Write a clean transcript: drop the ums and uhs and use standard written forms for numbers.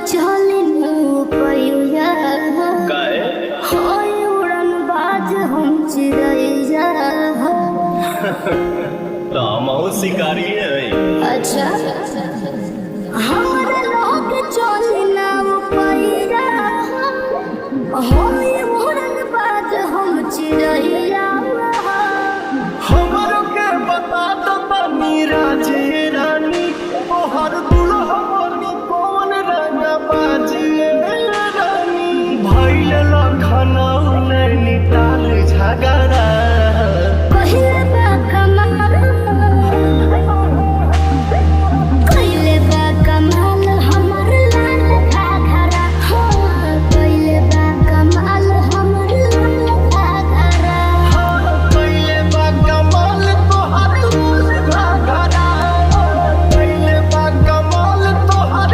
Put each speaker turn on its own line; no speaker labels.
चले पैया
काहे
होय उड़न बाज हम चिड़ैया।
तो हम शिकारी है।
अच्छा हम